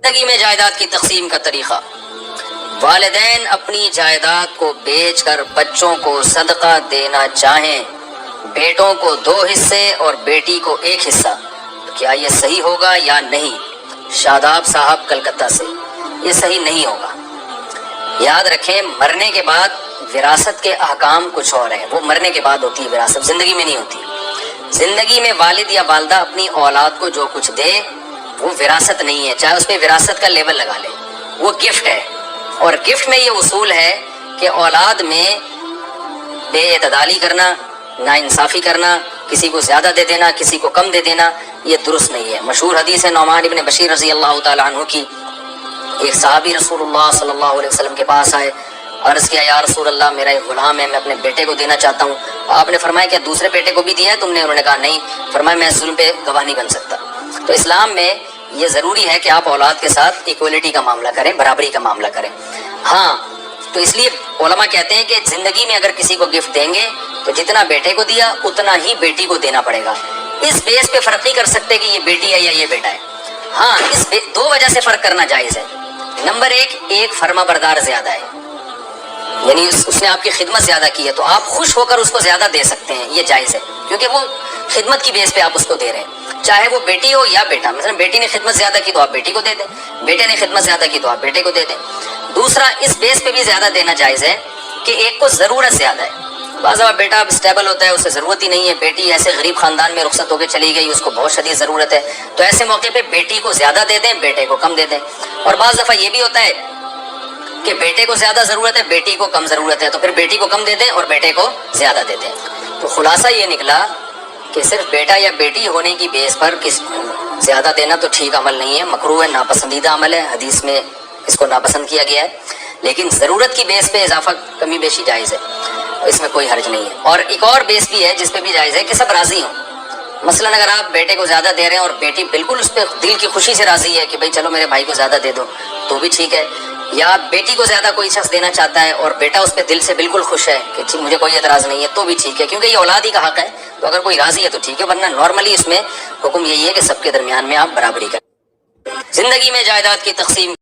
زندگی میں جائیداد کی تقسیم کا طریقہ: والدین اپنی جائیداد کو بیچ کر بچوں کو صدقہ دینا چاہیں، بیٹوں کو 2 حصے اور بیٹی کو 1 حصہ، کیا یہ صحیح ہوگا یا نہیں؟ شاداب صاحب کلکتہ سے۔ یہ صحیح نہیں ہوگا۔ یاد رکھیں، مرنے کے بعد وراثت کے احکام کچھ اور ہیں، وہ مرنے کے بعد ہوتی ہے وراثت، زندگی میں نہیں ہوتی۔ زندگی میں والد یا والدہ اپنی اولاد کو جو کچھ دے وہ وراثت نہیں ہے، چاہے اس پہ وراثت کا لیبل لگا لے، وہ گفٹ ہے۔ اور گفٹ میں یہ اصول ہے کہ اولاد میں بے اعتدالی کرنا، ناانصافی کرنا، کسی کو زیادہ دے دینا، کسی کو کم دے دینا، یہ درست نہیں ہے۔ مشہور حدیث ہے نعمان ابن بشیر رضی اللہ تعالیٰ عنہ کی۔ ایک صحابی رسول اللہ صلی اللہ علیہ وسلم کے پاس آئے، عرض کیا یا رسول اللہ میرا ایک غلام ہے، میں اپنے بیٹے کو دینا چاہتا ہوں۔ آپ نے فرمایا کیا دوسرے بیٹے کو بھی دیا ہے تم نے؟ انہوں نے کہا نہیں۔ فرمایا میں ظلم پہ گواہ نہیں بن سکتا۔ تو اسلام میں یہ ضروری ہے کہ آپ اولاد کے ساتھ ایکولیٹی کا معاملہ کریں، برابری کا معاملہ کریں۔ ہاں، تو اس لیے علماء کہتے ہیں کہ زندگی میں اگر کسی کو گفٹ دیں گے تو جتنا بیٹے کو دیا اتنا ہی بیٹی کو دینا پڑے گا۔ اس بیس پہ فرق نہیں کر سکتے کہ یہ بیٹی ہے یا یہ بیٹا ہے۔ ہاں، اس 2 وجہ سے فرق کرنا جائز ہے۔ نمبر 1، ایک فرما بردار زیادہ ہے، یعنی اس نے آپ کی خدمت زیادہ کی ہے تو آپ خوش ہو کر اس کو زیادہ دے سکتے ہیں، یہ جائز ہے، کیونکہ وہ خدمت کی بیس پہ آپ اس کو دے رہے ہیں، چاہے وہ بیٹی ہو یا بیٹا۔ مثلا بیٹی نے خدمت زیادہ کی تو آپ بیٹی کو دے دیں، بیٹے نے خدمت زیادہ کی تو آپ بیٹے کو دے دیں۔ دوسرا، اس بیس پہ بھی زیادہ دینا جائز ہے کہ ایک کو ضرورت زیادہ ہے۔ بعض دفعہ بیٹا اسٹیبل ہوتا ہے، اسے ضرورت ہی نہیں ہے، بیٹی ایسے غریب خاندان میں رخصت ہو کے چلی گئی، اس کو بہت شدید ضرورت ہے، تو ایسے موقع پہ بیٹی کو زیادہ دے دیں، بیٹے کو کم دے دیں۔ اور بعض دفعہ یہ بھی ہوتا ہے کہ بیٹے کو زیادہ ضرورت ہے، بیٹی کو کم ضرورت ہے، تو پھر بیٹی کو کم دے دیں اور بیٹے کو زیادہ دے دیں۔ تو خلاصہ یہ نکلا کہ صرف بیٹا یا بیٹی ہونے کی بیس پر زیادہ دینا تو ٹھیک عمل نہیں ہے، مکروہ ہے، ناپسندیدہ عمل ہے، حدیث میں اس کو ناپسند کیا گیا ہے، لیکن ضرورت کی بیس پہ اضافہ کمی بیشی جائز ہے، اس میں کوئی حرج نہیں ہے۔ اور ایک اور بیس بھی ہے جس پہ بھی جائز ہے کہ سب راضی ہوں۔ مثلا اگر آپ بیٹے کو زیادہ دے رہے ہیں اور بیٹی بالکل اس پہ دل کی خوشی سے راضی ہے کہ بھائی چلو میرے بھائی کو زیادہ دے دو، تو بھی ٹھیک ہے۔ یا بیٹی کو زیادہ کوئی شخص دینا چاہتا ہے اور بیٹا اس پہ دل سے بالکل خوش ہے کہ ٹھیک مجھے کوئی اعتراض نہیں ہے، تو بھی ٹھیک ہے، کیونکہ یہ اولاد ہی کا حق ہے، تو اگر کوئی راضی ہے تو ٹھیک ہے، ورنہ نارملی اس میں حکم یہی ہے کہ سب کے درمیان میں آپ برابری کریں۔ زندگی میں جائیداد کی تقسیم